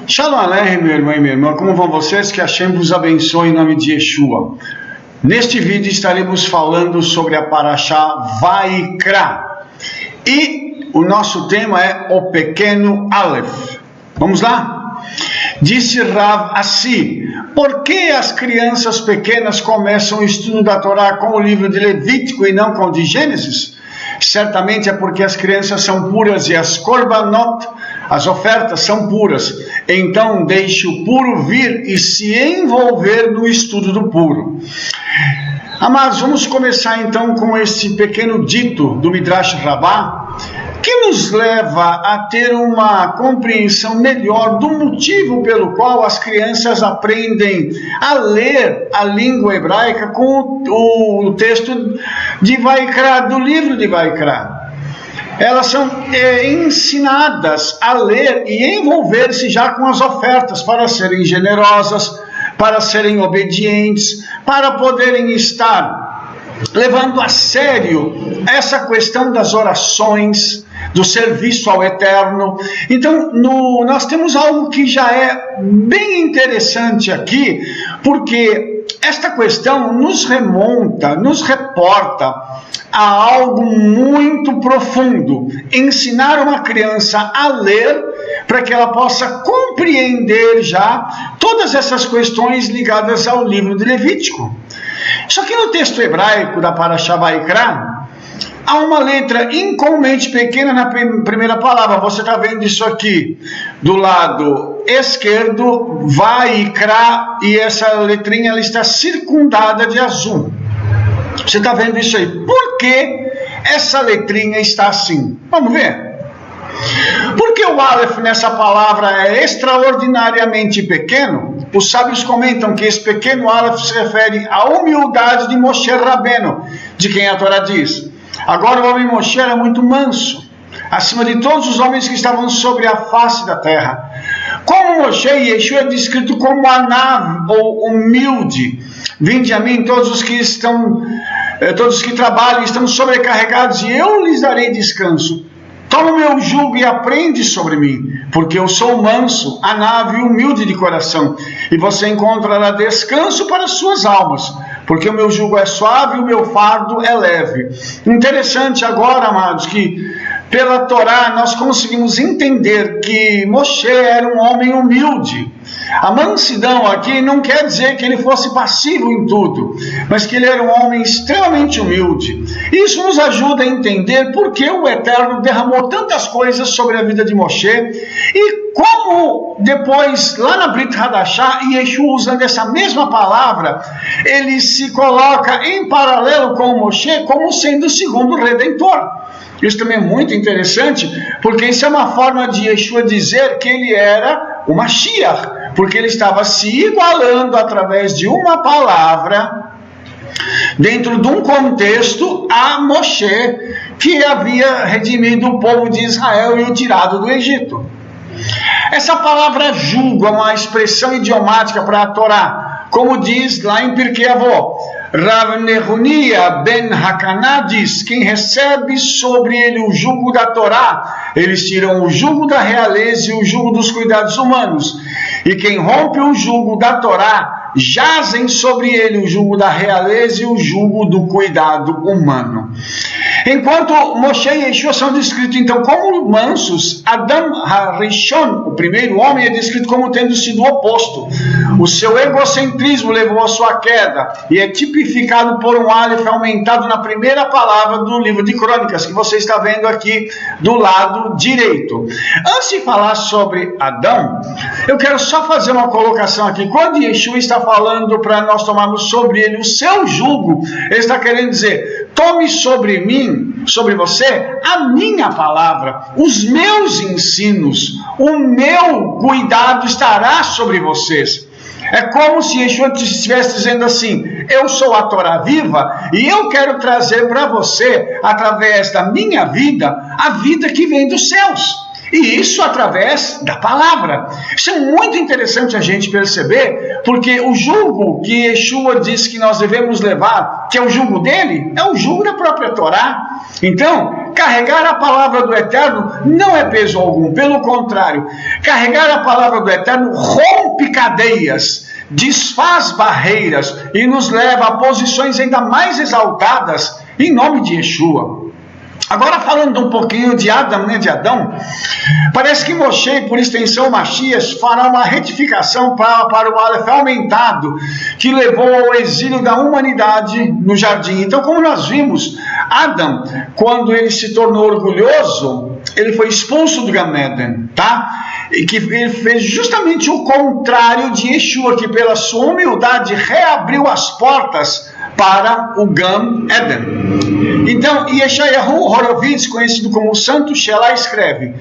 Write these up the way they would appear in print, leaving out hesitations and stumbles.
Shalom Aleichem, meu irmão e minha irmã, como vão vocês? Que Hashem vos abençoe em nome de Yeshua. Neste vídeo estaremos falando sobre a Parashá Vaikra. E o nosso tema é o pequeno Aleph. Vamos lá? Disse Rav assim: por que as crianças pequenas começam o estudo da Torá com o livro de Levítico e não com o de Gênesis? Certamente é porque as crianças são puras e as korbanot, as ofertas, são puras. Então deixe o puro vir e se envolver no estudo do puro. Amados, vamos começar então com esse pequeno dito do Midrash Rabbah, que nos leva a ter uma compreensão melhor do motivo pelo qual as crianças aprendem a ler a língua hebraica com o texto de Vaikra, do livro de Vaikra. Elas são ensinadas a ler e envolver-se já com as ofertas para serem generosas, para serem obedientes, para poderem estar levando a sério essa questão das orações, do serviço ao Eterno. Então, nós temos algo que já é bem interessante aqui, porque esta questão nos remonta, nos reporta a algo muito profundo. Ensinar uma criança a ler para que ela possa compreender já todas essas questões ligadas ao livro de Levítico. Só que no texto hebraico da Parashá Vaikra, há uma letra incomumente pequena na primeira palavra. Você está vendo isso aqui do lado esquerdo, Vaikra, e essa letrinha ela está circundada de azul. Você está vendo isso aí? Por que essa letrinha está assim? Vamos ver. Porque o Aleph nessa palavra é extraordinariamente pequeno. Os sábios comentam que esse pequeno Aleph se refere à humildade de Moshe Rabbeinu, de quem a Torá diz: agora o homem Moshe era muito manso, acima de todos os homens que estavam sobre a face da terra. Como Moshe, Yeshua é descrito como Anav, ou humilde. Vinde a mim todos os que trabalham e estão sobrecarregados, e eu lhes darei descanso. Toma o meu jugo e aprende sobre mim, porque eu sou manso, Anav e humilde de coração, e você encontrará descanso para as suas almas, porque o meu jugo é suave e o meu fardo é leve. Interessante agora, amados, que pela Torá nós conseguimos entender que Moshe era um homem humilde. A mansidão aqui não quer dizer que ele fosse passivo em tudo, mas que ele era um homem extremamente humilde. Isso nos ajuda a entender por que o Eterno derramou tantas coisas sobre a vida de Moshe e como depois, lá na Brit Hadashah, Yeshua, usando essa mesma palavra, ele se coloca em paralelo com Moshe como sendo o segundo redentor. Isso também é muito interessante, porque isso é uma forma de Yeshua dizer que ele era o Mashiach, porque ele estava se igualando através de uma palavra, dentro de um contexto, a Moshe, que havia redimido o povo de Israel e o tirado do Egito. Essa palavra jugo é uma expressão idiomática para a Torá, como diz lá em Pirkei Avot. Rav Nehunia ben Hakaná diz: quem recebe sobre ele o jugo da Torá, eles tiram o jugo da realeza e o jugo dos cuidados humanos. E quem rompe o jugo da Torá, jazem sobre ele o jugo da realeza e o jugo do cuidado humano. Enquanto Moshe e Yeshua são descritos então como mansos, Adam HaRishon, o primeiro homem, é descrito como tendo sido o oposto. O seu egocentrismo levou à sua queda e é tipificado por um Aleph aumentado na primeira palavra do livro de Crônicas, que você está vendo aqui do lado direito. Antes de falar sobre Adão, eu quero só fazer uma colocação aqui. Quando Yeshua está falando para nós tomarmos sobre ele o seu jugo, ele está querendo dizer: tome sobre mim, sobre você, a minha palavra, os meus ensinos, o meu cuidado estará sobre vocês. É como se Yeshua estivesse dizendo assim: eu sou a Torá viva e eu quero trazer para você, através da minha vida, a vida que vem dos céus. E isso através da palavra. Isso é muito interessante a gente perceber, porque o jugo que Yeshua diz que nós devemos levar, que é o jugo dele, é o jugo da própria Torá. Então, carregar a palavra do Eterno não é peso algum, pelo contrário, carregar a palavra do Eterno rompe cadeias, desfaz barreiras e nos leva a posições ainda mais exaltadas em nome de Yeshua. Agora falando um pouquinho de Adão, parece que Moshe, por extensão Machias, fará uma retificação para o Aleph aumentado, que levou ao exílio da humanidade no jardim. Então, como nós vimos, Adão, quando ele se tornou orgulhoso, ele foi expulso do Gan Eden, tá? E que ele fez justamente o contrário de Yeshua, que pela sua humildade reabriu as portas para o Gan Eden. Então, Yeshayahu Horovitz, conhecido como o Santo Shelah, escreve: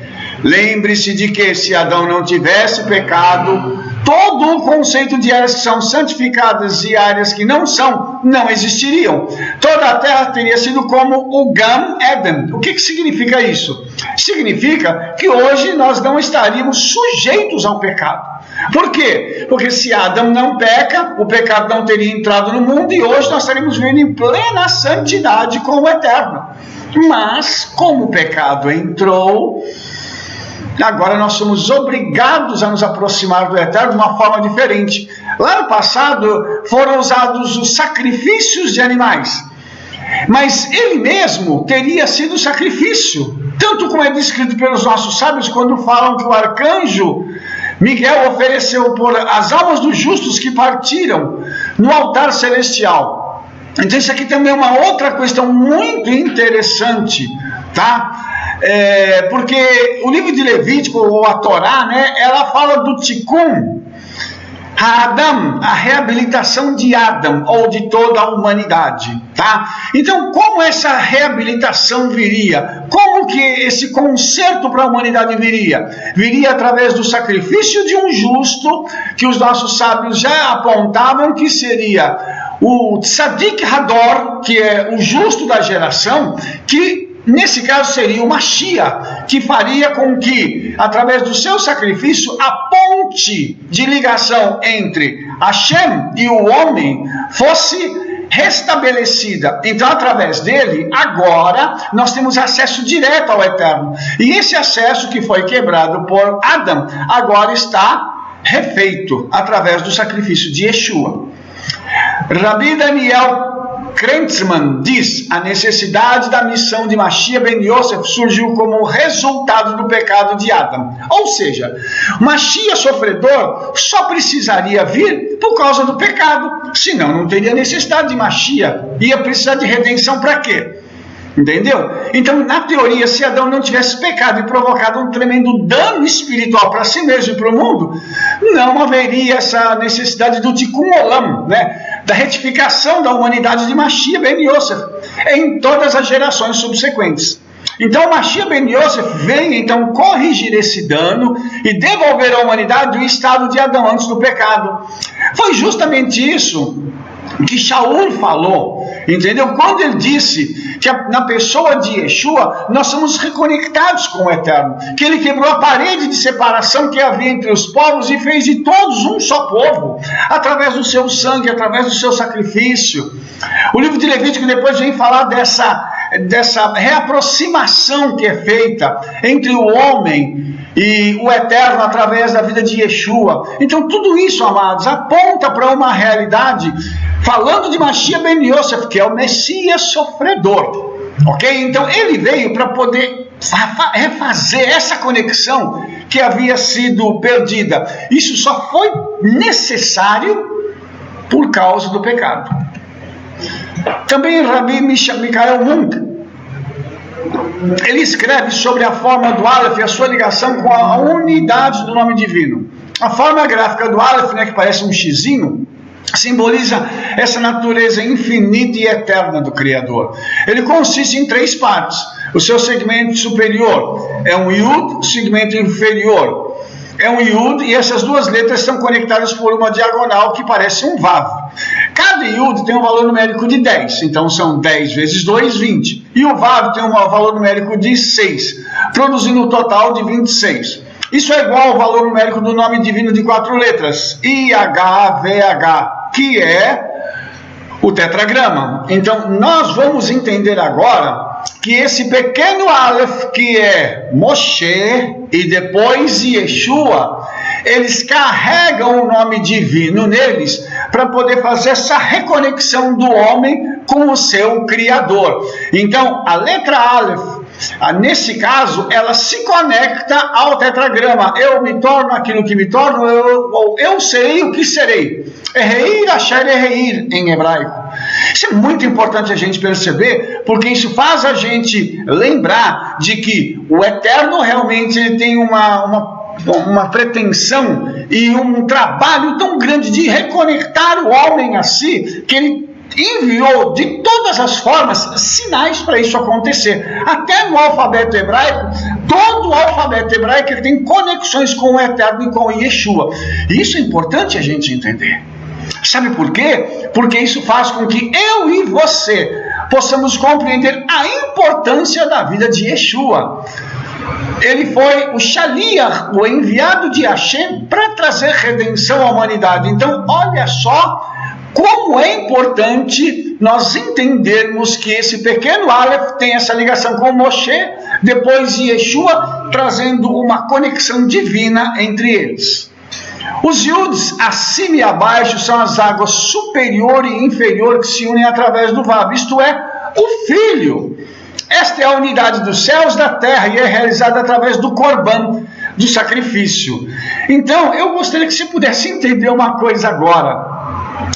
lembre-se de que se Adão não tivesse pecado, todo o conceito de áreas que são santificadas e áreas que não são, não existiriam. Toda a terra teria sido como o Gan Eden. O que significa isso? Significa que hoje nós não estaríamos sujeitos ao pecado. Por quê? Porque se Adão não peca, o pecado não teria entrado no mundo e hoje nós estaríamos vivendo em plena santidade com o Eterno. Mas, como o pecado entrou, agora nós somos obrigados a nos aproximar do Eterno de uma forma diferente. Lá no passado foram usados os sacrifícios de animais, mas ele mesmo teria sido sacrifício, tanto como é descrito pelos nossos sábios quando falam que o arcanjo Miguel ofereceu por as almas dos justos que partiram no altar celestial. Então isso aqui também é uma outra questão muito interessante, tá? Porque o livro de Levítico, ou a Torá, né, ela fala do Tikkun Adam, a reabilitação de Adão, ou de toda a humanidade, tá? Então, como essa reabilitação viria? Como que esse conserto para a humanidade viria? Viria através do sacrifício de um justo, que os nossos sábios já apontavam que seria o Tzadik Hador, que é o justo da geração, que nesse caso seria o Mashiach, que faria com que, através do seu sacrifício, a ponte de ligação entre Hashem e o homem fosse restabelecida. Então, através dele, agora, nós temos acesso direto ao Eterno. E esse acesso que foi quebrado por Adão, agora está refeito, através do sacrifício de Yeshua. Rabi Daniel Krentzmann diz: a necessidade da missão de Mashiach ben Yosef surgiu como resultado do pecado de Adão. Ou seja, Mashiach sofredor só precisaria vir por causa do pecado, senão não teria necessidade de Mashiach. Ia precisar de redenção para quê? Entendeu? Então, na teoria, se Adão não tivesse pecado e provocado um tremendo dano espiritual para si mesmo e para o mundo, não haveria essa necessidade do Tikkun Olam, né? Da retificação da humanidade de Mashiach ben Yosef em todas as gerações subsequentes. Então, Mashiach ben Yosef vem então corrigir esse dano e devolver à humanidade o estado de Adão antes do pecado. Foi justamente isso que Shaul falou, entendeu? Quando ele disse que na pessoa de Yeshua nós somos reconectados com o Eterno, que ele quebrou a parede de separação que havia entre os povos e fez de todos um só povo, através do seu sangue, através do seu sacrifício. O livro de Levítico depois vem falar dessa reaproximação que é feita entre o homem e o Eterno através da vida de Yeshua. Então tudo isso, amados, aponta para uma realidade, falando de Mashiach ben Yosef, que é o Messias sofredor, ok? Então ele veio para poder refazer essa conexão que havia sido perdida. Isso só foi necessário por causa do pecado. Também Rabi Michael Munk, ele escreve sobre a forma do Aleph e a sua ligação com a unidade do nome divino. A forma gráfica do Aleph, né, que parece um xizinho, simboliza essa natureza infinita e eterna do Criador. Ele consiste em 3 partes. O seu segmento superior é um Yud, o segmento inferior é um Yud, e essas duas letras estão conectadas por uma diagonal que parece um Vav. Cada Yud tem um valor numérico de 10, então são 10 vezes 2, 20. E o Vav tem um valor numérico de 6. produzindo um total de 26. Isso é igual ao valor numérico do nome divino de 4 letras, IHVH, que é o tetragrama. Então, nós vamos entender agora que esse pequeno Aleph, que é Moshe, e depois Yeshua, eles carregam o nome divino neles para poder fazer essa reconexão do homem com o seu Criador. Então, a letra Aleph, nesse caso, ela se conecta ao tetragrama. Eu me torno aquilo que me torno, eu serei o que serei. Ereir, Asher, Ereir, em hebraico. Isso é muito importante a gente perceber, porque isso faz a gente lembrar de que o Eterno realmente ele tem uma pretensão e um trabalho tão grande de reconectar o homem a si, que ele enviou de todas as formas sinais para isso acontecer. Até no alfabeto hebraico, todo o alfabeto hebraico ele tem conexões com o Eterno e com o Yeshua. E isso é importante a gente entender. Sabe por quê? Porque isso faz com que eu e você possamos compreender a importância da vida de Yeshua. Ele foi o Shaliach, o enviado de Hashem, para trazer redenção à humanidade. Então, olha só como é importante nós entendermos que esse pequeno Aleph tem essa ligação com Moshe, depois Yeshua, trazendo uma conexão divina entre eles. Os Yuds, acima e abaixo, são as águas superior e inferior que se unem através do Vav, isto é, o Filho. Esta é a unidade dos céus e da terra e é realizada através do Corban, do sacrifício. Então, eu gostaria que você pudesse entender uma coisa agora.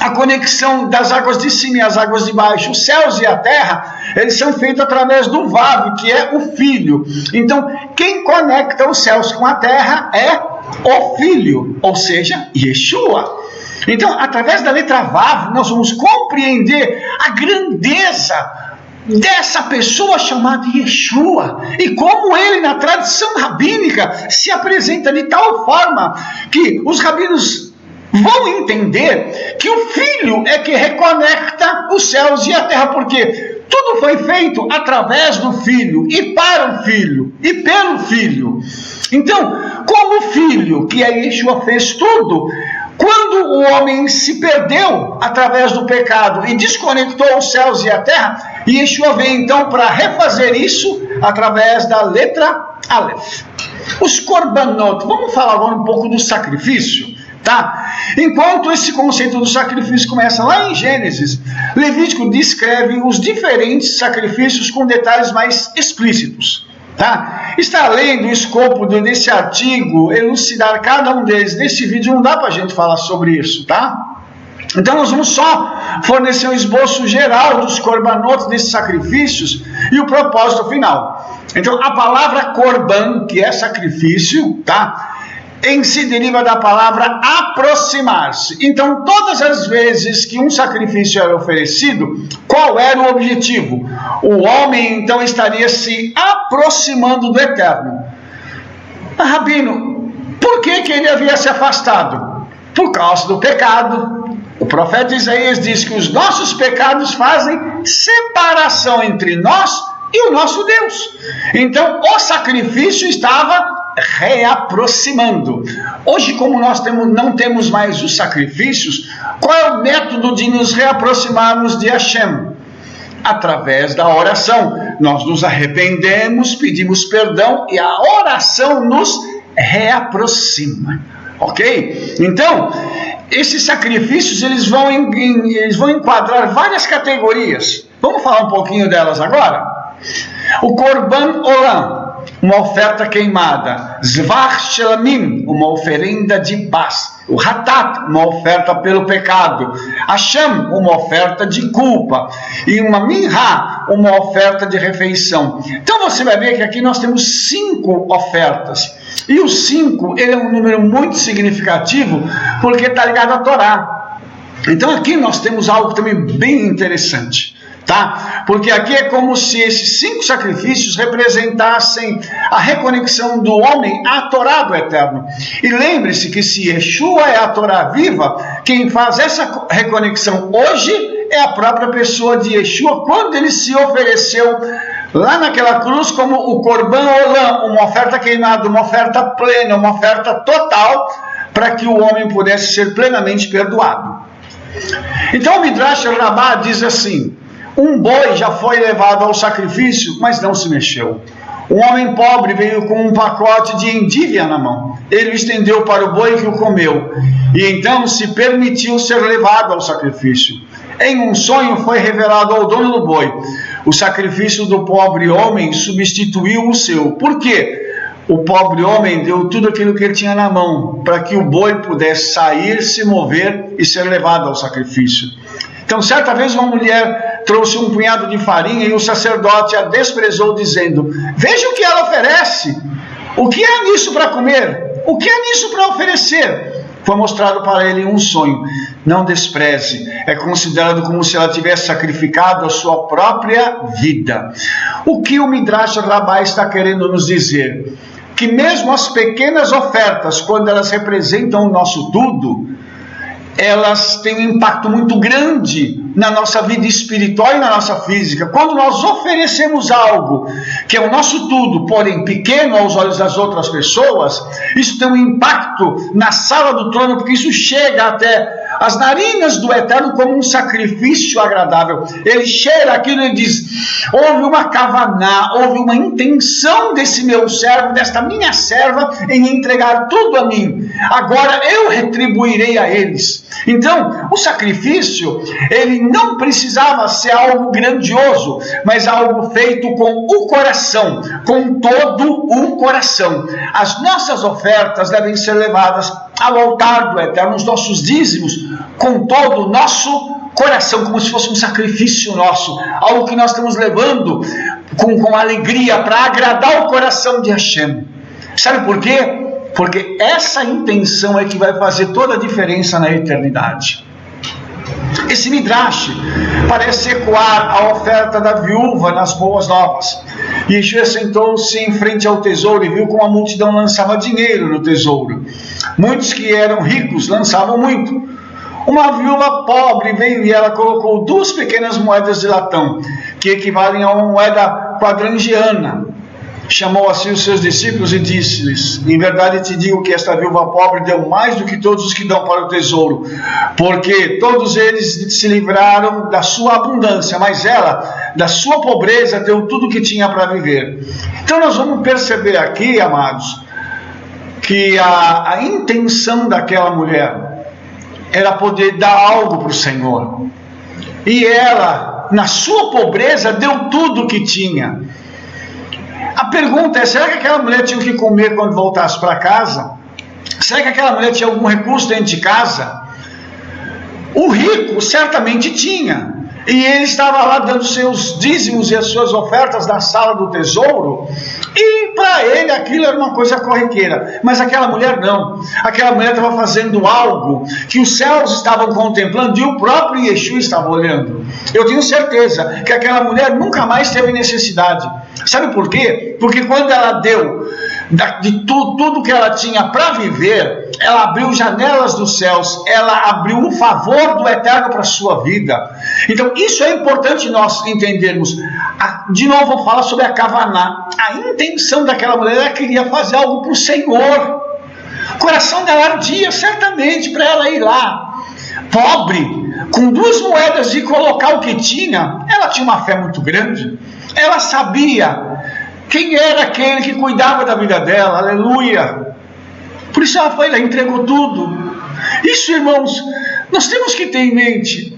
A conexão das águas de cima e as águas de baixo, os céus e a terra, eles são feitos através do Vav, que é o Filho. Então, quem conecta os céus com a terra é o Filho, ou seja, Yeshua. Então, através da letra Vav, nós vamos compreender a grandeza dessa pessoa chamada Yeshua, e como ele na tradição rabínica se apresenta de tal forma que os rabinos vão entender que o Filho é que reconecta os céus e a terra, porque tudo foi feito através do Filho, e para o Filho, e pelo Filho. Então, como o Filho, que é Yeshua, fez tudo, quando o homem se perdeu através do pecado e desconectou os céus e a terra, Yeshua vem então para refazer isso através da letra Aleph. Os Korbanot, vamos falar agora um pouco do sacrifício, tá? Enquanto esse conceito do sacrifício começa lá em Gênesis, Levítico descreve os diferentes sacrifícios com detalhes mais explícitos. Tá? Está além do escopo desse artigo elucidar cada um deles. Nesse vídeo não dá para a gente falar sobre isso, tá? Então nós vamos só fornecer um esboço geral dos korbanot, desses sacrifícios, e o propósito final. Então a palavra korban, que é sacrifício, tá? Em si deriva da palavra aproximar-se. Então, todas as vezes que um sacrifício era oferecido, qual era o objetivo? O homem, então, estaria se aproximando do Eterno. Rabino, por que ele havia se afastado? Por causa do pecado. O profeta Isaías diz que os nossos pecados fazem separação entre nós e o nosso Deus. Então, o sacrifício estava reaproximando. Hoje, como nós não temos mais os sacrifícios, qual é o método de nos reaproximarmos de Hashem? Através da oração. Nós nos arrependemos, pedimos perdão e a oração nos reaproxima. Ok? Então, esses sacrifícios eles vão enquadrar várias categorias. Vamos falar um pouquinho delas agora? O Korban Olam, uma oferta queimada. Zvach Shelamim, uma oferenda de paz. O Hatat, uma oferta pelo pecado. Hashem, uma oferta de culpa. E uma Minha, uma oferta de refeição. Então você vai ver que aqui nós temos 5 ofertas. E o 5, ele é um número muito significativo, porque está ligado à Torá. Então aqui nós temos algo também bem interessante. Tá? Porque aqui é como se esses 5 sacrifícios representassem a reconexão do homem à Torá do Eterno. E lembre-se que se Yeshua é a Torá viva, quem faz essa reconexão hoje é a própria pessoa de Yeshua, quando ele se ofereceu lá naquela cruz como o corban olã, uma oferta queimada, uma oferta plena, uma oferta total, para que o homem pudesse ser plenamente perdoado. Então o Midrash Rabbah diz assim: um boi já foi levado ao sacrifício, mas não se mexeu. Um homem pobre veio com um pacote de endívia na mão. Ele o estendeu para o boi que o comeu, e então se permitiu ser levado ao sacrifício. Em um sonho foi revelado ao dono do boi: o sacrifício do pobre homem substituiu o seu. Por quê? O pobre homem deu tudo aquilo que ele tinha na mão, para que o boi pudesse sair, se mover e ser levado ao sacrifício. Então, certa vez uma mulher trouxe um punhado de farinha e o sacerdote a desprezou, dizendo: veja o que ela oferece. O que há nisso para comer? O que há nisso para oferecer? Foi mostrado para ele um sonho. Não despreze. É considerado como se ela tivesse sacrificado a sua própria vida. O que o Midrash Rabbah está querendo nos dizer? Que mesmo as pequenas ofertas, quando elas representam o nosso tudo, elas têm um impacto muito grande na nossa vida espiritual e na nossa física. Quando nós oferecemos algo que é o nosso tudo, porém pequeno aos olhos das outras pessoas, isso tem um impacto na sala do trono, porque isso chega até as narinas do Eterno como um sacrifício agradável. Ele cheira aquilo e diz: houve uma kavaná, houve uma intenção desse meu servo, desta minha serva, em entregar tudo a mim. Agora eu retribuirei a eles. Então, o sacrifício, ele não precisava ser algo grandioso, mas algo feito com o coração, com todo o coração. As nossas ofertas devem ser levadas ao altar do Eterno, os nossos dízimos, com todo o nosso coração, como se fosse um sacrifício nosso, algo que nós estamos levando com alegria para agradar o coração de Hashem. Sabe por quê? Porque essa intenção é que vai fazer toda a diferença na eternidade. Esse Midrash parece ecoar a oferta da viúva nas boas novas. Yeshua sentou-se em frente ao tesouro e viu como a multidão lançava dinheiro no tesouro. Muitos que eram ricos lançavam muito. Uma viúva pobre veio e ela colocou 2 pequenas moedas de latão, que equivalem a uma moeda quadrangiana. Chamou assim os seus discípulos e disse-lhes: em verdade te digo que esta viúva pobre deu mais do que todos os que dão para o tesouro, porque todos eles se livraram da sua abundância, mas ela, da sua pobreza, deu tudo o que tinha para viver. Então nós vamos perceber aqui, amados, que a intenção daquela mulher era poder dar algo para o Senhor, e ela, na sua pobreza, deu tudo o que tinha. A pergunta é: será que aquela mulher tinha o que comer quando voltasse para casa? Será que aquela mulher tinha algum recurso dentro de casa? O rico certamente tinha, e ele estava lá dando seus dízimos e as suas ofertas na sala do tesouro, e para ele aquilo era uma coisa corriqueira. Mas aquela mulher não. Aquela mulher estava fazendo algo que os céus estavam contemplando e o próprio Yeshua estava olhando. Eu tenho certeza que aquela mulher nunca mais teve necessidade. Sabe por quê? Porque quando ela deu de tudo que ela tinha para viver, ela abriu janelas dos céus, ela abriu o favor do Eterno para a sua vida. Então isso é importante nós entendermos. De novo vou falar sobre a kavaná. A intenção daquela mulher, ela queria fazer algo para o Senhor. O coração dela ardia certamente para ela ir lá, pobre, com 2 moedas, e colocar o que tinha. Ela tinha uma fé muito grande. Ela sabia quem era aquele que cuidava da vida dela. Aleluia! Por isso ela foi lá e entregou tudo. Isso, irmãos, nós temos que ter em mente.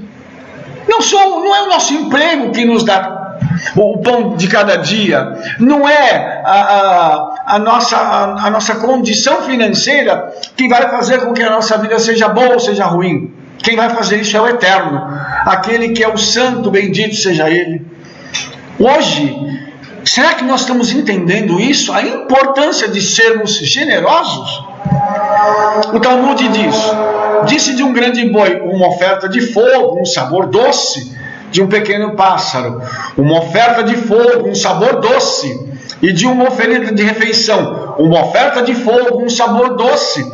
Não é o nosso emprego que nos dá o pão de cada dia. Não é a nossa condição financeira que vai fazer com que a nossa vida seja boa ou seja ruim. Quem vai fazer isso é o Eterno, aquele que é o santo, bendito seja Ele. Hoje, será que nós estamos entendendo isso? A importância de sermos generosos? O Talmud diz: disse de um grande boi uma oferta de fogo, um sabor doce, de um pequeno pássaro uma oferta de fogo, um sabor doce, e de uma oferta de refeição uma oferta de fogo, um sabor doce.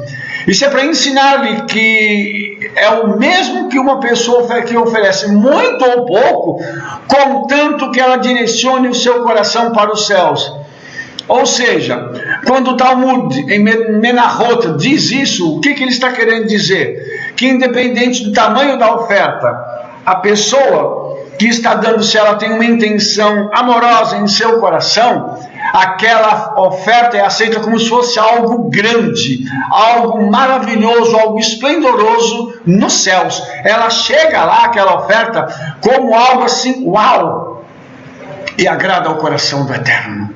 Isso é para ensinar-lhe que é o mesmo que uma pessoa que oferece muito ou pouco, contanto que ela direcione o seu coração para os céus. Ou seja, quando o Talmud em Menachot diz isso, o que ele está querendo dizer? Que independente do tamanho da oferta, a pessoa que está dando, se ela tem uma intenção amorosa em seu coração, aquela oferta é aceita como se fosse algo grande, algo maravilhoso, algo esplendoroso nos céus. Ela chega lá, aquela oferta, como algo assim, uau, e agrada ao coração do Eterno.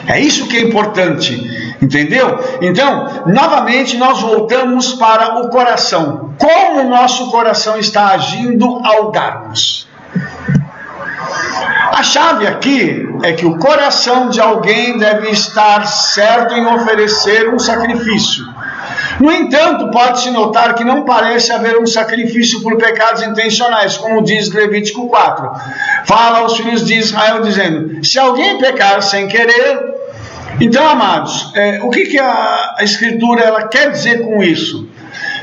É isso que é importante, entendeu? Então, novamente nós voltamos para o coração. Como o nosso coração está agindo ao darmos? A chave aqui é que o coração de alguém deve estar certo em oferecer um sacrifício. No entanto, pode-se notar que não parece haver um sacrifício por pecados intencionais, como diz Levítico 4. Fala aos filhos de Israel dizendo, se alguém pecar sem querer... Então, amados, o que a Escritura ela quer dizer com isso?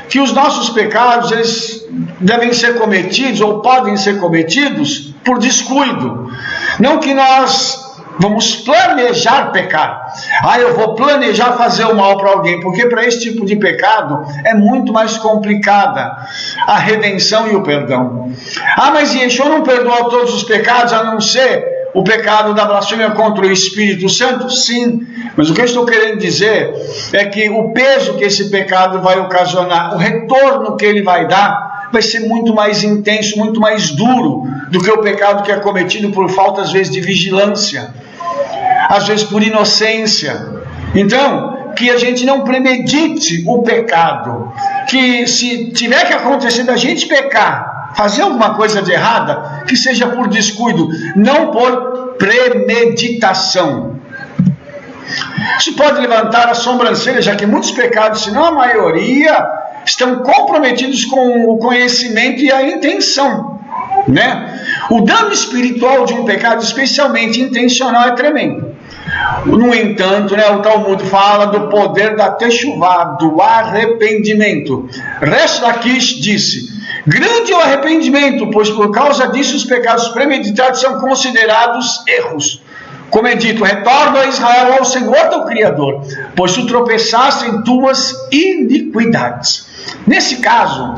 Que os nossos pecados eles devem ser cometidos ou podem ser cometidos por descuido. Não que nós vamos planejar pecar. Eu vou planejar fazer o mal para alguém, porque para esse tipo de pecado é muito mais complicada a redenção e o perdão. Mas Yeshua não perdoa todos os pecados, a não ser o pecado da blasfêmia contra o Espírito Santo? Sim, mas o que eu estou querendo dizer é que o peso que esse pecado vai ocasionar, o retorno que ele vai dar, vai ser muito mais intenso, muito mais duro do que o pecado que é cometido por falta, às vezes, de vigilância, às vezes por inocência. Então, que a gente não premedite o pecado, que se tiver que acontecer da gente pecar, fazer alguma coisa de errada, que seja por descuido, não por premeditação. Isso pode levantar a sobrancelha, já que muitos pecados, se não a maioria, estão comprometidos com o conhecimento e a intenção, né? O dano espiritual de um pecado, especialmente intencional, é tremendo. No entanto, o Talmud fala do poder da techuvá, do arrependimento. Resh Lakish disse, grande é o arrependimento, pois por causa disso os pecados premeditados são considerados erros. Como é dito, retorna a Israel ao Senhor teu Criador, pois tu tropeçaste em tuas iniquidades. Nesse caso,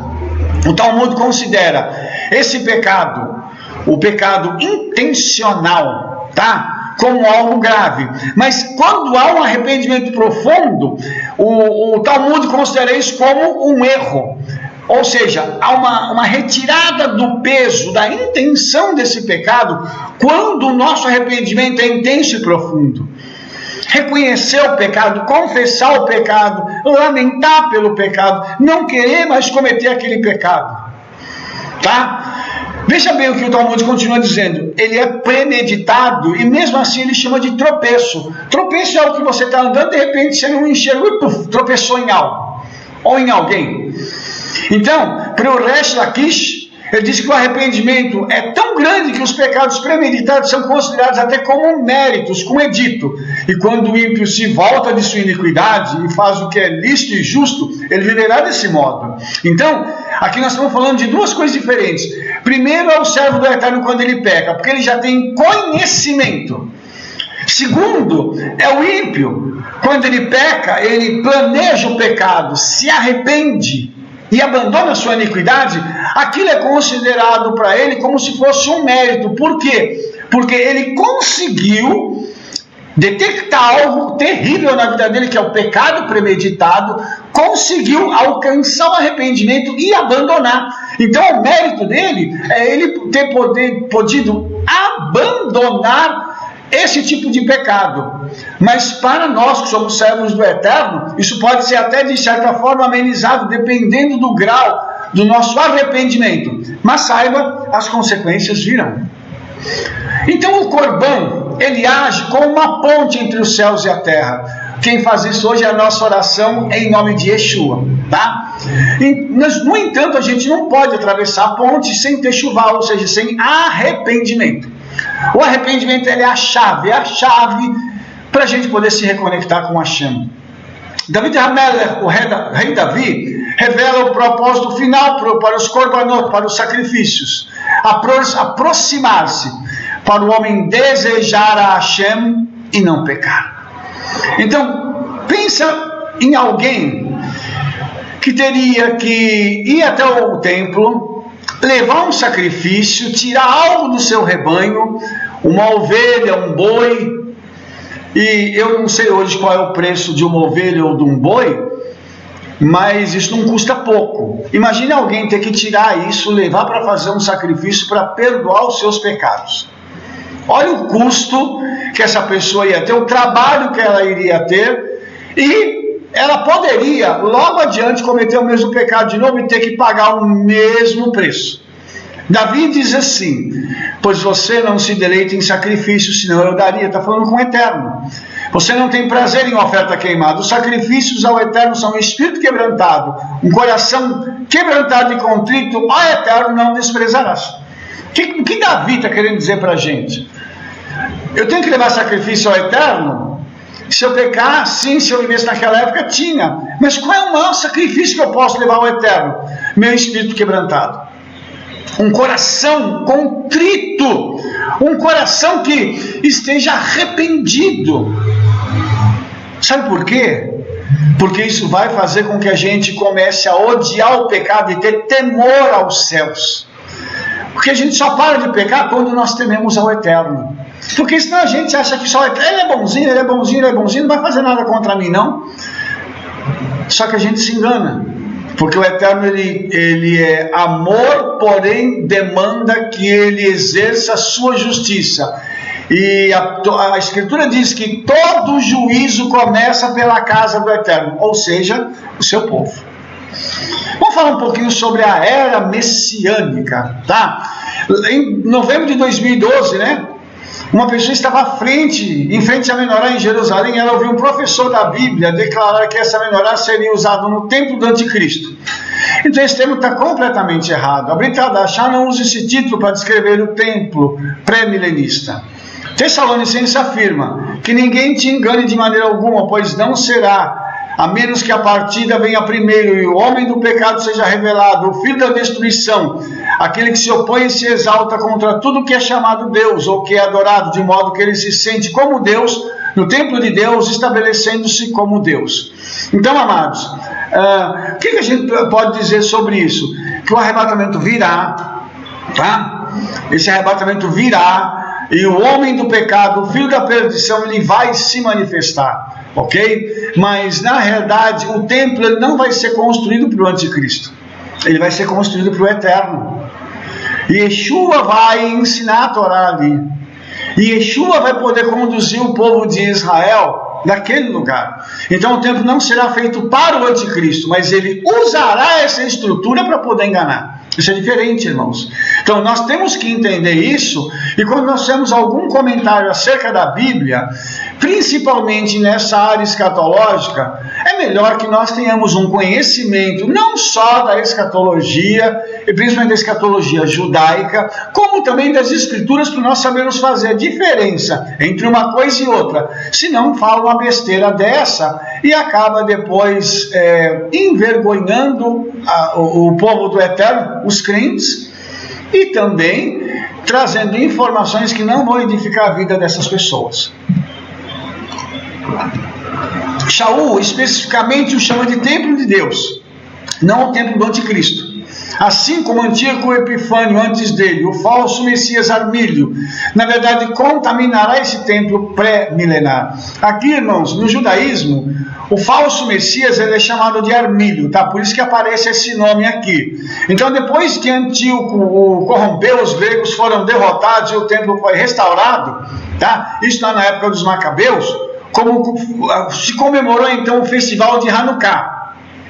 o Talmud considera esse pecado, o pecado intencional, como algo grave. Mas quando há um arrependimento profundo, o Talmud considera isso como um erro. Ou seja, há uma retirada do peso, da intenção desse pecado, quando o nosso arrependimento é intenso e profundo. Reconhecer o pecado, confessar o pecado, lamentar pelo pecado, não querer mais cometer aquele pecado. Veja bem o que o Talmud continua dizendo. Ele é premeditado e mesmo assim ele chama de tropeço. Tropeço é algo que você está andando e de repente você não enxergou e tropeçou em algo ou em alguém. Então, para o Resh Lakish, ele diz que o arrependimento é tão grande que os pecados premeditados são considerados até como méritos, como é dito. E quando o ímpio se volta de sua iniquidade e faz o que é lícito e justo, ele viverá desse modo. Então, aqui nós estamos falando de duas coisas diferentes. Primeiro é o servo do Eterno quando ele peca, porque ele já tem conhecimento. Segundo, é o ímpio. Quando ele peca, ele planeja o pecado, se arrepende e abandona a sua iniquidade, aquilo é considerado para ele como se fosse um mérito. Por quê? Porque ele conseguiu detectar algo terrível na vida dele, que é o pecado premeditado, conseguiu alcançar o arrependimento e abandonar. Então o mérito dele é ele ter podido abandonar esse tipo de pecado. Mas para nós que somos servos do Eterno, isso pode ser até de certa forma amenizado, dependendo do grau do nosso arrependimento. Mas saiba, as consequências virão. Então o Corbã, ele age como uma ponte entre os céus e a terra. Quem faz isso hoje é a nossa oração em nome de Yeshua, No entanto, a gente não pode atravessar a ponte sem techuvá, ou seja, sem arrependimento. O arrependimento é a chave para a gente poder se reconectar com Hashem. David Hamelech, o rei Davi, revela o propósito final para os korbanot, para os sacrifícios. Aproximar-se, para o homem desejar a Hashem e não pecar. Então, pensa em alguém que teria que ir até o templo, levar um sacrifício, tirar algo do seu rebanho, uma ovelha, um boi. E eu não sei hoje qual é o preço de uma ovelha ou de um boi, mas isso não custa pouco. Imagine alguém ter que tirar isso, levar para fazer um sacrifício para perdoar os seus pecados. Olha o custo que essa pessoa ia ter, o trabalho que ela iria ter, e ela poderia logo adiante cometer o mesmo pecado de novo e ter que pagar o mesmo preço. Davi diz assim: pois você não se deleita em sacrifício, senão eu daria. Está falando com o Eterno. Você não tem prazer em oferta queimada. Os sacrifícios ao Eterno são um espírito quebrantado, um coração quebrantado e contrito, ao Eterno não desprezarás. O que Davi está querendo dizer para a gente? Eu tenho que levar sacrifício ao Eterno? Se eu pecar, sim, se eu vivesse naquela época, tinha. Mas qual é o maior sacrifício que eu posso levar ao Eterno? Meu espírito quebrantado. Um coração contrito, um coração que esteja arrependido. Sabe por quê? Porque isso vai fazer com que a gente comece a odiar o pecado e ter temor aos céus. Porque a gente só para de pecar quando nós tememos ao Eterno. Porque senão a gente acha que só o Eterno, ele é bonzinho, ele é bonzinho, ele é bonzinho, não vai fazer nada contra mim, não. Só que a gente se engana. Porque o Eterno, ele é amor, porém demanda que ele exerça a sua justiça. E a Escritura diz que todo juízo começa pela casa do Eterno, ou seja, o seu povo. Vamos falar um pouquinho sobre a era messiânica, tá? Em novembro de 2012, né? Uma pessoa estava em frente à menorá em Jerusalém. Ela ouviu um professor da Bíblia declarar que essa menorá seria usada no templo do anticristo. Então esse termo está completamente errado. A Brit Hadashah não usa esse título para descrever o templo pré-milenista. Tessalonicenses afirma que ninguém te engane de maneira alguma, pois não será, a menos que a partida venha primeiro e o homem do pecado seja revelado, o filho da destruição, aquele que se opõe e se exalta contra tudo que é chamado Deus ou que é adorado, de modo que ele se sente como Deus no templo de Deus, estabelecendo-se como Deus. Então, amados, o que a gente pode dizer sobre isso? Que o arrebatamento virá, tá? Esse arrebatamento virá, e o homem do pecado, o filho da perdição, ele vai se manifestar, ok? Mas na realidade o templo ele não vai ser construído para o anticristo, ele vai ser construído para o Eterno. E Yeshua vai ensinar a Torá ali, e Yeshua vai poder conduzir o povo de Israel daquele lugar. Então o templo não será feito para o anticristo, mas ele usará essa estrutura para poder enganar. Isso é diferente, irmãos. Então nós temos que entender isso, e quando nós temos algum comentário acerca da Bíblia, principalmente nessa área escatológica, é melhor que nós tenhamos um conhecimento não só da escatologia, e principalmente da escatologia judaica, como também das escrituras, para nós sabermos fazer a diferença entre uma coisa e outra. Senão fala uma besteira dessa e acaba depois envergonhando o povo do Eterno, os crentes, e também trazendo informações que não vão edificar a vida dessas pessoas. Shaul especificamente o chama de templo de Deus, não o templo do anticristo. Assim como Antíoco Epifânio antes dele, o falso Messias Armílio, na verdade contaminará esse templo pré-milenar. Aqui, irmãos, no judaísmo, o falso Messias ele é chamado de Armílio, tá? Por isso que aparece esse nome aqui. Então, depois que Antíoco o corrompeu, os gregos foram derrotados e o templo foi restaurado, tá? Isso está na época dos Macabeus, como se comemorou então o festival de Hanukkah.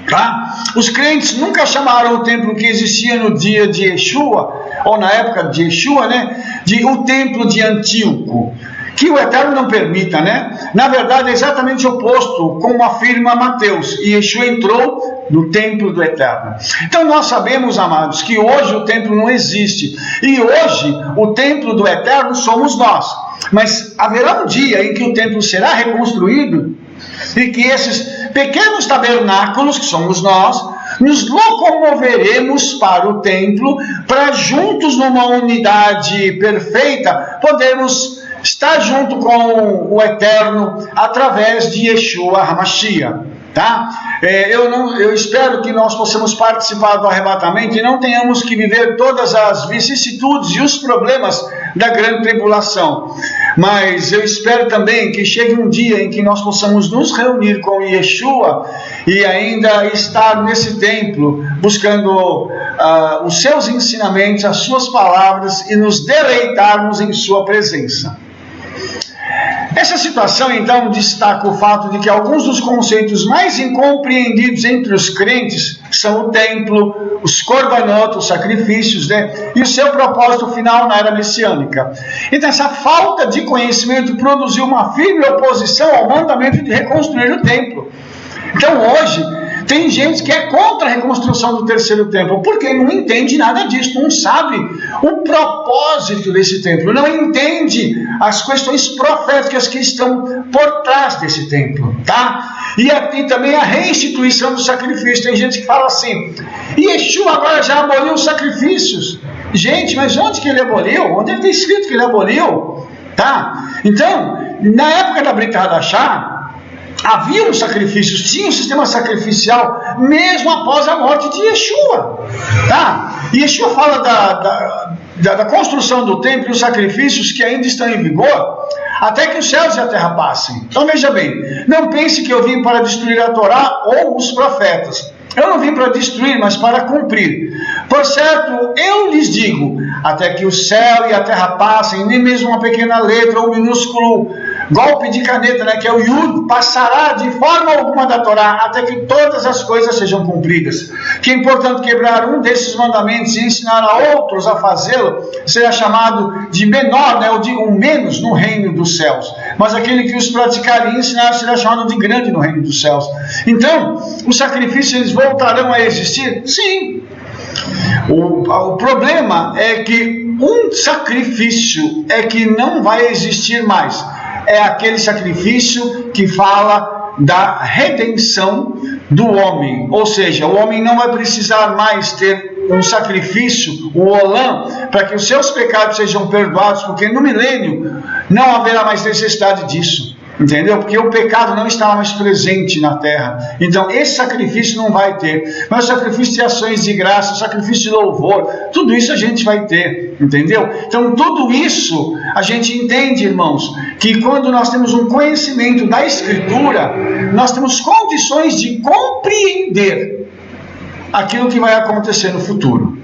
Tá? Os crentes nunca chamaram o templo que existia no dia de Yeshua, ou na época de Yeshua, né, de o templo de Antíoco, que o Eterno não permita, né? Na verdade é exatamente o oposto, como afirma Mateus, e Yeshua entrou no templo do Eterno. Então nós sabemos, amados, que hoje o templo não existe, e hoje o templo do Eterno somos nós, mas haverá um dia em que o templo será reconstruído, e que esses pequenos tabernáculos, que somos nós, nos locomoveremos para o templo, para juntos numa unidade perfeita, podermos estar junto com o Eterno através de Yeshua HaMashiach. Tá? Eu espero que nós possamos participar do arrebatamento e não tenhamos que viver todas as vicissitudes e os problemas da grande tribulação. Mas eu espero também que chegue um dia em que nós possamos nos reunir com Yeshua e ainda estar nesse templo buscando os seus ensinamentos, as suas palavras e nos deleitarmos em sua presença. Essa situação, então, destaca o fato de que alguns dos conceitos mais incompreendidos entre os crentes são o templo, os korbanot, os sacrifícios, né? E o seu propósito final na era messiânica. Então, essa falta de conhecimento produziu uma firme oposição ao mandamento de reconstruir o templo. Então, hoje, tem gente que é contra a reconstrução do terceiro templo, porque não entende nada disso, não sabe o propósito desse templo, não entende as questões proféticas que estão por trás desse templo, tá? E também a reinstituição do sacrifício. Tem gente que fala assim, Yeshua agora já aboliu os sacrifícios. Gente, mas onde que ele aboliu? Onde ele tem escrito que ele aboliu? Tá? Então, na época da Brit Hadashah, havia os sacrifícios, tinha um sistema sacrificial, mesmo após a morte de Yeshua. Tá? E Yeshua fala da construção do templo e os sacrifícios que ainda estão em vigor, até que os céus e a terra passem. Então veja bem, não pense que eu vim para destruir a Torá ou os profetas. Eu não vim para destruir, mas para cumprir. Por certo, eu lhes digo, até que o céu e a terra passem, nem mesmo uma pequena letra ou um minúsculo golpe de caneta, né, que é o Yud, passará de forma alguma da Torá, até que todas as coisas sejam cumpridas. Que é importante quebrar um desses mandamentos e ensinar a outros a fazê-lo, será chamado de menor, né, ou de um menos no reino dos céus. Mas aquele que os praticar e ensinar será chamado de grande no reino dos céus. Então, os sacrifícios eles voltarão a existir? Sim. O problema é que um sacrifício é que não vai existir mais. É aquele sacrifício que fala da redenção do homem. Ou seja, o homem não vai precisar mais ter um sacrifício, o Olam, para que os seus pecados sejam perdoados, porque no milênio não haverá mais necessidade disso. Entendeu? Porque o pecado não estará mais presente na terra. Então esse sacrifício não vai ter. Mas o sacrifício de ações de graça, o sacrifício de louvor, tudo isso a gente vai ter. Entendeu? Então tudo isso a gente entende, irmãos, que quando nós temos um conhecimento da Escritura, nós temos condições de compreender aquilo que vai acontecer no futuro.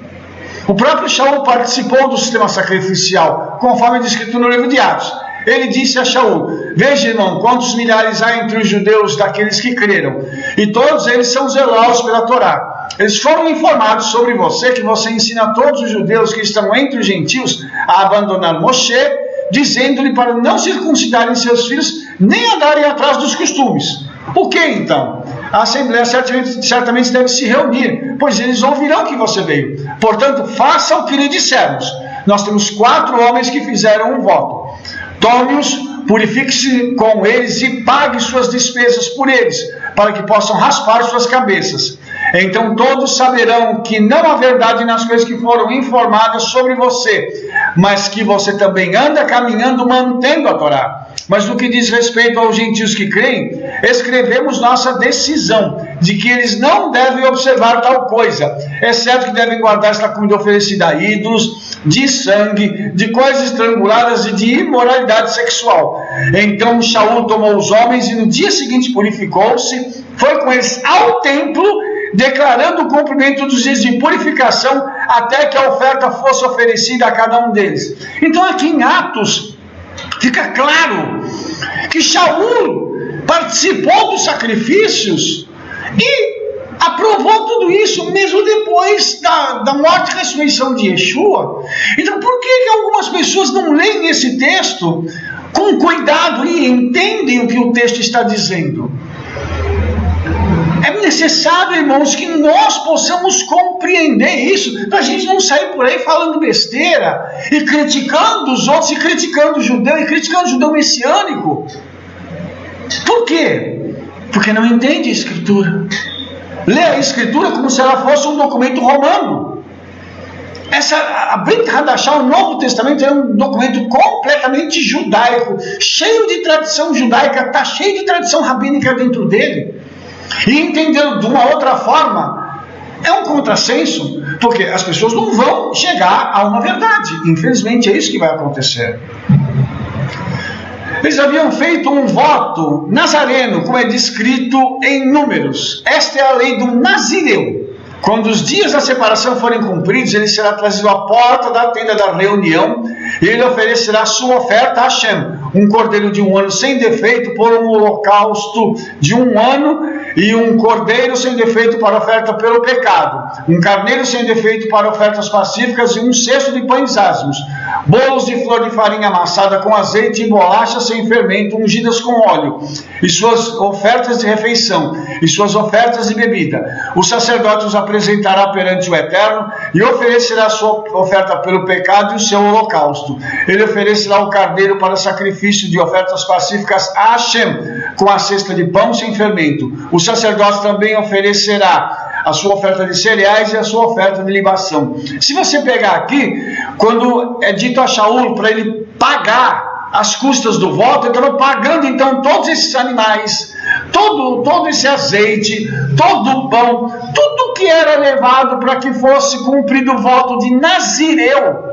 O próprio Shaul participou do sistema sacrificial, conforme é descrito no livro de Atos. Ele disse a Shaul, veja, irmão, quantos milhares há entre os judeus daqueles que creram, e todos eles são zelosos pela Torá. Eles foram informados sobre você, que você ensina a todos os judeus que estão entre os gentios a abandonar Moshe, dizendo-lhe para não circuncidarem seus filhos, nem andarem atrás dos costumes. O que então? A Assembleia certamente deve se reunir, pois eles ouvirão que você veio. Portanto, faça o que lhe dissermos. Nós temos 4 homens que fizeram um voto. Tome-os, purifique-se com eles e pague suas despesas por eles, para que possam raspar suas cabeças. Então todos saberão que não há verdade nas coisas que foram informadas sobre você, mas que você também anda caminhando mantendo a Torá. Mas no que diz respeito aos gentios que creem, escrevemos nossa decisão de que eles não devem observar tal coisa, exceto que devem guardar esta comida oferecida a ídolos, de sangue, de coisas estranguladas e de imoralidade sexual. Então Shaul tomou os homens e no dia seguinte purificou-se, foi com eles ao templo, declarando o cumprimento dos dias de purificação até que a oferta fosse oferecida a cada um deles. Então aqui em Atos fica claro que Shaul participou dos sacrifícios e aprovou tudo isso mesmo depois da morte e ressurreição de Yeshua. Então por que algumas pessoas não leem esse texto com cuidado e entendem o que o texto está dizendo? É necessário, irmãos, que nós possamos compreender isso, para a gente não sair por aí falando besteira e criticando os outros, e criticando o judeu, e criticando o judeu messiânico. Por quê? Porque não entende a Escritura. Lê a Escritura como se ela fosse um documento romano. A Brit Hadashah, o Novo Testamento, é um documento completamente judaico, cheio de tradição judaica, está cheio de tradição rabínica dentro dele. E entendendo de uma outra forma, é um contrassenso, porque as pessoas não vão chegar a uma verdade. Infelizmente é isso que vai acontecer. Eles haviam feito um voto nazareno, como é descrito em Números. Esta é a lei do Nazireu. Quando os dias da separação forem cumpridos, ele será trazido à porta da tenda da reunião e ele oferecerá sua oferta a Hashem, um cordeiro de 1 ano sem defeito por um holocausto de 1 ano e um cordeiro sem defeito para oferta pelo pecado, um carneiro sem defeito para ofertas pacíficas e um cesto de pães ázimos, bolos de flor de farinha amassada com azeite e bolachas sem fermento ungidas com óleo, e suas ofertas de refeição, e suas ofertas de bebida. O sacerdote os apresentará perante o Eterno e oferecerá a sua oferta pelo pecado e o seu holocausto. Ele oferecerá o carneiro para sacrifício de ofertas pacíficas a Hashem, com a cesta de pão sem fermento. O sacerdote também oferecerá a sua oferta de cereais e a sua oferta de libação. Se você pegar aqui, quando é dito a Shaul para ele pagar as custas do voto, ele estava pagando então todos esses animais, todo esse azeite, todo o pão, tudo que era levado para que fosse cumprido o voto de Nazireu.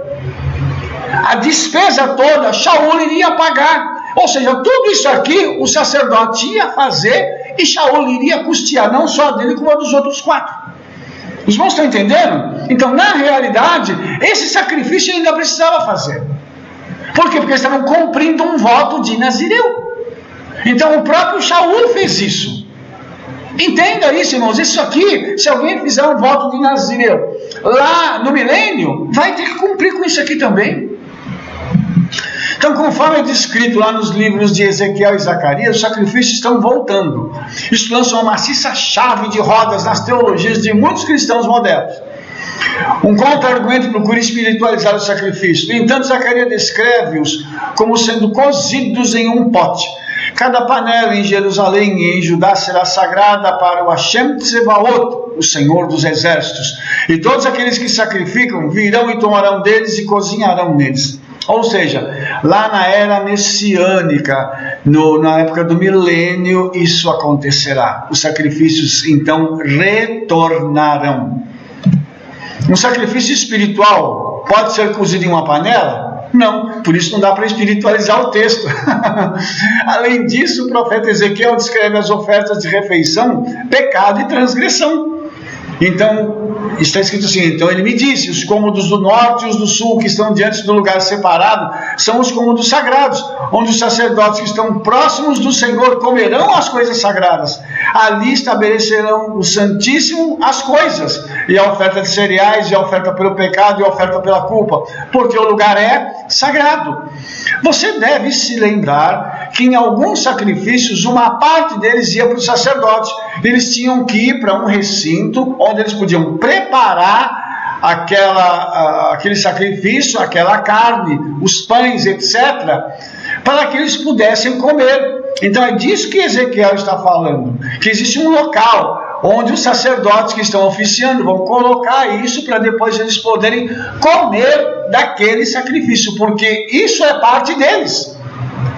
A despesa toda, Shaul iria pagar. Ou seja, tudo isso aqui o sacerdote ia fazer e Shaul iria custear, não só dele, como a dos outros 4. Os irmãos estão entendendo? Então, na realidade, esse sacrifício ainda precisava fazer. Por quê? Porque eles estavam cumprindo um voto de Nazireu. Então, o próprio Shaul fez isso. Entenda isso, irmãos. Isso aqui, se alguém fizer um voto de Nazireu lá no milênio, vai ter que cumprir com isso aqui também. Então, conforme é descrito lá nos livros de Ezequiel e Zacarias, os sacrifícios estão voltando. Isso lança uma maciça chave de rodas nas teologias de muitos cristãos modernos. Um contra-argumento procura espiritualizar o sacrifício. No entanto, Zacarias descreve-os como sendo cozidos em um pote. Cada panela em Jerusalém e em Judá será sagrada para o Hashem Tsebaot, o Senhor dos Exércitos. E todos aqueles que sacrificam virão e tomarão deles e cozinharão neles. Ou seja, lá na era messiânica, na época do milênio, isso acontecerá. Os sacrifícios, então, retornarão. Um sacrifício espiritual pode ser cozido em uma panela? Não, por isso não dá para espiritualizar o texto. Além disso, o profeta Ezequiel descreve as ofertas de refeição, pecado e transgressão. Então, está escrito assim, então ele me disse, os cômodos do norte e os do sul que estão diante do lugar separado são os cômodos sagrados, onde os sacerdotes que estão próximos do Senhor comerão as coisas sagradas. Ali estabelecerão o Santíssimo as coisas, e a oferta de cereais, e a oferta pelo pecado, e a oferta pela culpa, porque o lugar é sagrado. Você deve se lembrar que em alguns sacrifícios, uma parte deles ia para os sacerdotes. Eles tinham que ir para um recinto, onde eles podiam preparar aquele sacrifício, aquela carne, os pães, etc., para que eles pudessem comer. Então é disso que Ezequiel está falando, que existe um local onde os sacerdotes que estão oficiando vão colocar isso para depois eles poderem comer daquele sacrifício, porque isso é parte deles.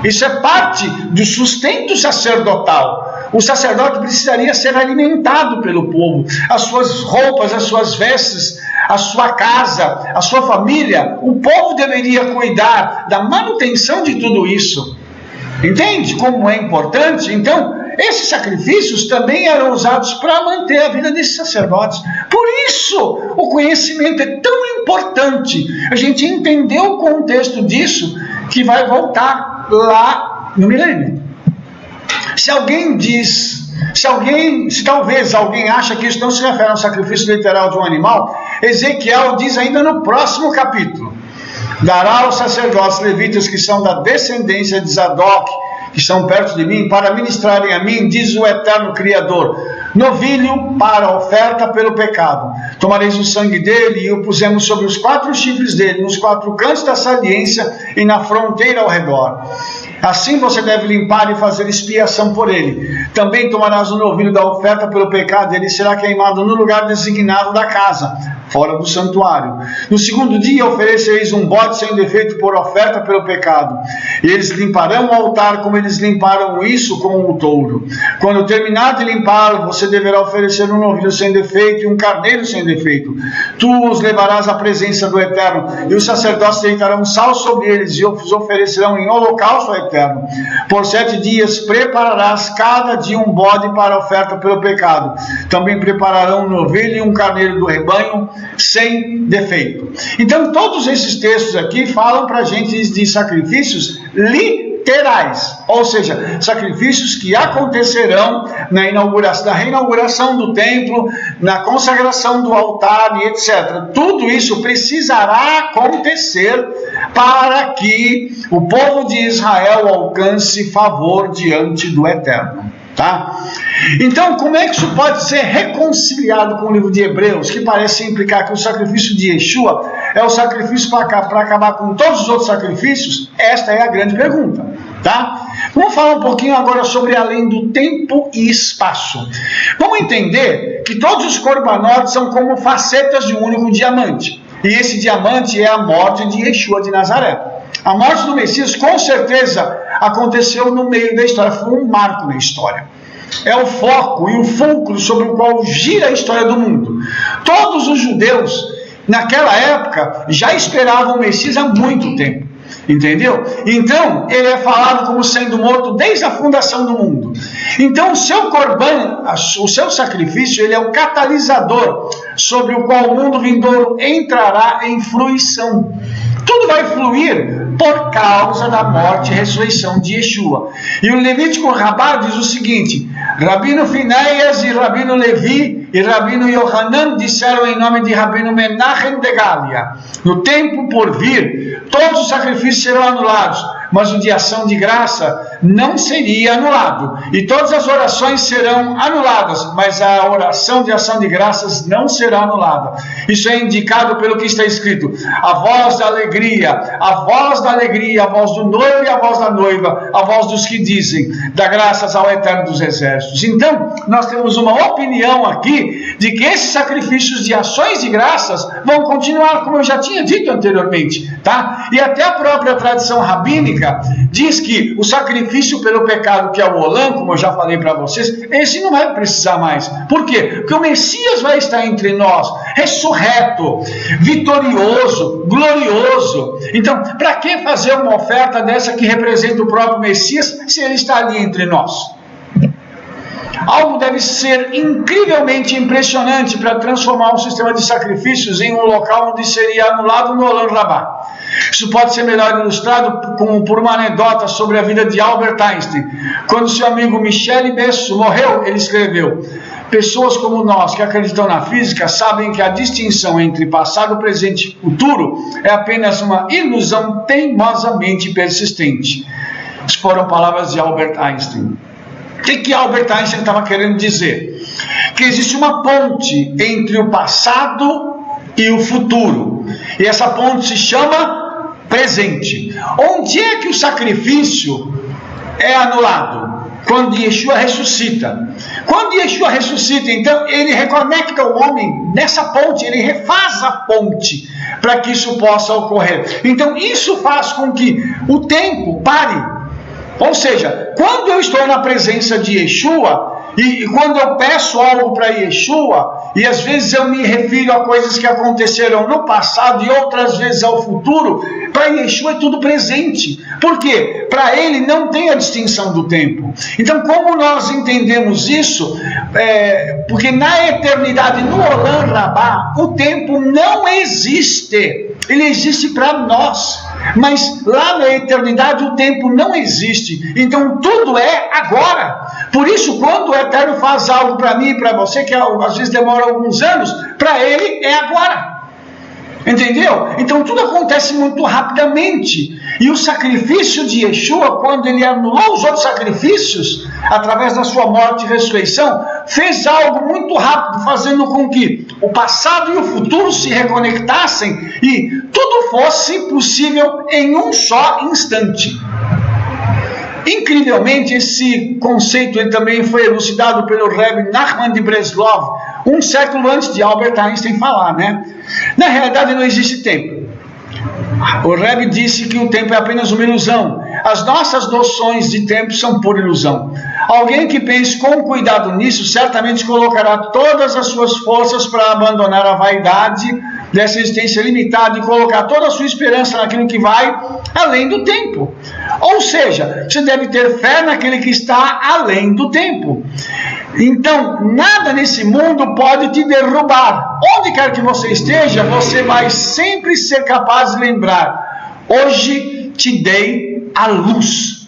Isso é parte do sustento sacerdotal. O sacerdote precisaria ser alimentado pelo povo. As suas roupas, as suas vestes, a sua casa, a sua família, o povo deveria cuidar da manutenção de tudo isso. Entende como é importante? Então, esses sacrifícios também eram usados para manter a vida desses sacerdotes. Por isso, o conhecimento é tão importante. A gente entendeu o contexto disso, que vai voltar lá no milênio. Se talvez alguém acha que isso não se refere a um sacrifício literal de um animal, Ezequiel diz ainda no próximo capítulo: dará aos sacerdotes levitas que são da descendência de Zadok, que estão perto de mim, para ministrarem a mim, diz o eterno Criador, novilho para a oferta pelo pecado. Tomareis o sangue dele e o pusemos sobre os 4 chifres dele, nos 4 cantos da saliência e na fronteira ao redor. Assim você deve limpar e fazer expiação por ele. Também tomarás o novilho da oferta pelo pecado, ele será queimado no lugar designado da casa, fora do santuário. No segundo dia oferecereis um bode sem defeito por oferta pelo pecado. E eles limparão o altar como eles limparam isso com o touro. Quando terminar de limpá-lo, você deverá oferecer um novilho sem defeito e um carneiro sem defeito. Tu os levarás à presença do Eterno, e os sacerdotes deitarão sal sobre eles e os oferecerão em holocausto ao Eterno. Por 7 dias prepararás cada dia um bode para a oferta pelo pecado. Também prepararão um novilho e um carneiro do rebanho sem defeito. Então todos esses textos aqui falam para a gente de sacrifícios literais, ou seja, sacrifícios que acontecerão na reinauguração do templo, na consagração do altar e etc. Tudo isso precisará acontecer para que o povo de Israel alcance favor diante do Eterno. Tá? Então, como é que isso pode ser reconciliado com o livro de Hebreus, que parece implicar que o sacrifício de Yeshua é o sacrifício para acabar com todos os outros sacrifícios? Esta é a grande pergunta. Tá? Vamos falar um pouquinho agora sobre além do tempo e espaço. Vamos entender que todos os korbanot são como facetas de um único diamante. E esse diamante é a morte de Yeshua de Nazaré. A morte do Messias, com certeza, aconteceu no meio da história, foi um marco na história. É o foco e o fulcro sobre o qual gira a história do mundo. Todos os judeus, naquela época, já esperavam o Messias há muito tempo. Entendeu? Então, ele é falado como sendo morto desde a fundação do mundo. Então, o seu corban, o seu sacrifício, ele é o catalisador sobre o qual o mundo vindouro entrará em fruição. Tudo vai fluir por causa da morte e ressurreição de Yeshua. E o Levítico Rabá diz o seguinte: Rabino Finéias e Rabino Levi e Rabino Yohanan disseram em nome de Rabino Menachem de Gália: no tempo por vir, todos os sacrifícios serão anulados, mas o de ação de graça não seria anulado. E todas as orações serão anuladas, mas a oração de ação de graças não será anulada. Isso é indicado pelo que está escrito: a voz da alegria, a voz da alegria, a voz do noivo e a voz da noiva, a voz dos que dizem, dá graças ao Eterno dos Exércitos. Então, nós temos uma opinião aqui de que esses sacrifícios de ações de graças vão continuar, como eu já tinha dito anteriormente, tá? E até a própria tradição rabínica diz que o sacrifício pelo pecado, que é o Olam, como eu já falei para vocês, esse não vai precisar mais. Por quê? Porque o Messias vai estar entre nós, ressurreto, vitorioso, glorioso. Então, para que fazer uma oferta dessa que representa o próprio Messias, se ele está ali entre nós? Algo deve ser incrivelmente impressionante para transformar um sistema de sacrifícios em um local onde seria anulado no Olam Rabá. Isso pode ser melhor ilustrado por uma anedota sobre a vida de Albert Einstein. Quando seu amigo Michel Besso morreu, ele escreveu: pessoas como nós que acreditam na física sabem que a distinção entre passado, presente e futuro é apenas uma ilusão teimosamente persistente. Essas foram palavras de Albert Einstein. O que Albert Einstein estava querendo dizer? Que existe uma ponte entre o passado e o futuro. E essa ponte se chama presente. Onde é que o sacrifício é anulado? Quando Yeshua ressuscita. Quando Yeshua ressuscita, então, ele reconecta o homem nessa ponte, ele refaz a ponte para que isso possa ocorrer. Então, isso faz com que o tempo pare. Ou seja, quando eu estou na presença de Yeshua, e quando eu peço algo para Yeshua, e às vezes eu me refiro a coisas que aconteceram no passado e outras vezes ao futuro, para Yeshua é tudo presente. Por quê? Para ele não tem a distinção do tempo. Então, como nós entendemos isso? Porque na eternidade, no Olam Rabá, o tempo não existe. Ele existe para nós. Mas lá na eternidade o tempo não existe. Então tudo é agora. Por isso, quando o Eterno faz algo para mim e para você, que às vezes demora alguns anos, para ele é agora. Entendeu? Então tudo acontece muito rapidamente. E o sacrifício de Yeshua, quando ele anulou os outros sacrifícios, através da sua morte e ressurreição, fez algo muito rápido, fazendo com que o passado e o futuro se reconectassem e tudo fosse possível em um só instante. Incrivelmente, esse conceito ele também foi elucidado pelo Rebbe Nachman de Breslov, um século antes de Albert Einstein falar, né? Na realidade, não existe tempo. O Rebbe disse que o tempo é apenas uma ilusão. As nossas noções de tempo são pura ilusão. Alguém que pense com cuidado nisso, certamente colocará todas as suas forças para abandonar a vaidade dessa existência limitada e colocar toda a sua esperança naquilo que vai além do tempo. Ou seja, você deve ter fé naquele que está além do tempo. Então, nada nesse mundo pode te derrubar. Onde quer que você esteja, você vai sempre ser capaz de lembrar: hoje te dei a luz.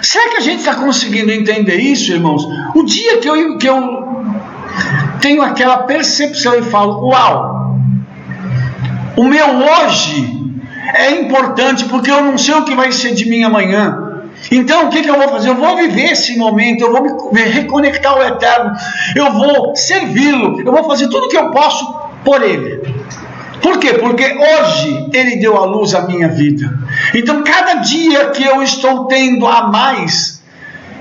Será que a gente está conseguindo entender isso, irmãos? O dia que eu tenho aquela percepção e falo: uau, o meu hoje é importante porque eu não sei o que vai ser de mim amanhã. Então, o que eu vou fazer? Eu vou viver esse momento, eu vou me reconectar ao Eterno, eu vou servi-lo, eu vou fazer tudo o que eu posso por Ele. Por quê? Porque hoje Ele deu à luz a minha vida. Então, cada dia que eu estou tendo a mais,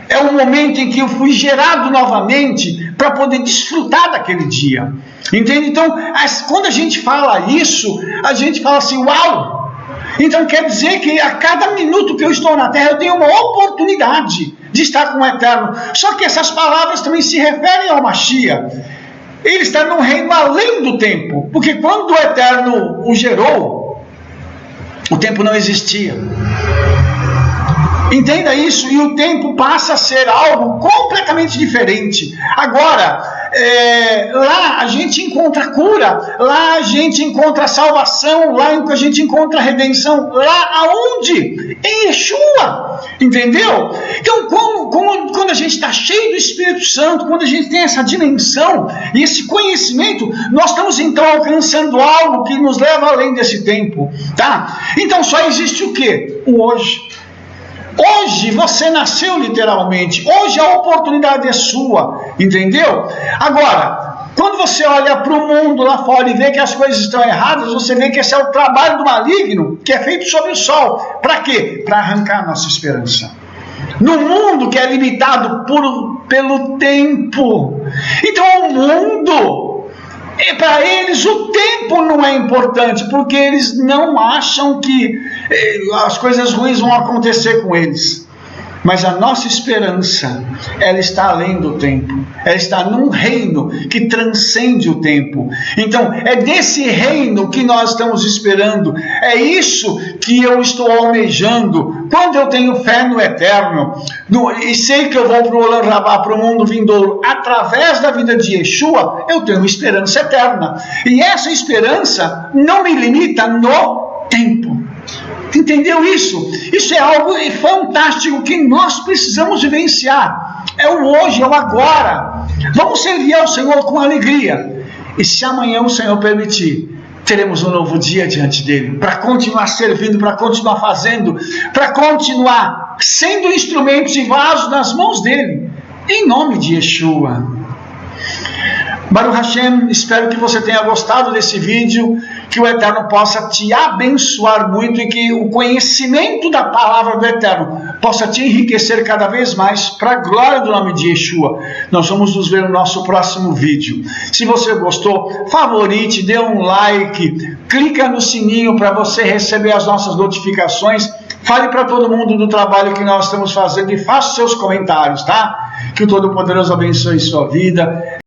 é um momento em que eu fui gerado novamente para poder desfrutar daquele dia. Entende? Então, quando a gente fala isso, a gente fala assim: uau! Então quer dizer que a cada minuto que eu estou na Terra, eu tenho uma oportunidade de estar com o Eterno. Só que essas palavras também se referem ao Mashiach. Ele está num reino além do tempo, porque quando o Eterno o gerou, o tempo não existia. Entenda isso, e o tempo passa a ser algo completamente diferente. Agora, lá a gente encontra cura, lá a gente encontra salvação, lá a gente encontra redenção. Lá aonde? Em Yeshua, entendeu? Então, quando a gente está cheio do Espírito Santo, quando a gente tem essa dimensão e esse conhecimento, nós estamos então alcançando algo que nos leva além desse tempo, tá? Então só existe o quê? O hoje. Hoje você nasceu literalmente, hoje a oportunidade é sua, entendeu? Agora, quando você olha para o mundo lá fora e vê que as coisas estão erradas, você vê que esse é o trabalho do maligno que é feito sobre o sol. Para quê? Para arrancar a nossa esperança. No mundo que é limitado pelo tempo. Então o mundo... E para eles o tempo não é importante, porque eles não acham que as coisas ruins vão acontecer com eles. Mas a nossa esperança, ela está além do tempo. Ela está num reino que transcende o tempo. Então, é desse reino que nós estamos esperando. É isso que eu estou almejando. Quando eu tenho fé no Eterno, e sei que eu vou para o Olam Rabá, para o mundo vindouro, através da vida de Yeshua, eu tenho esperança eterna. E essa esperança não me limita no tempo. Entendeu isso? Isso é algo fantástico que nós precisamos vivenciar. É o hoje, é o agora. Vamos servir ao Senhor com alegria. E se amanhã o Senhor permitir, teremos um novo dia diante dele, para continuar servindo, para continuar fazendo, para continuar sendo instrumentos e vasos nas mãos dele, em nome de Yeshua. Baruch Hashem, espero que você tenha gostado desse vídeo, que o Eterno possa te abençoar muito e que o conhecimento da palavra do Eterno possa te enriquecer cada vez mais para a glória do nome de Yeshua. Nós vamos nos ver no nosso próximo vídeo. Se você gostou, favorite, dê um like, clica no sininho para você receber as nossas notificações. Fale para todo mundo do trabalho que nós estamos fazendo e faça seus comentários, tá? Que o Todo-Poderoso abençoe sua vida.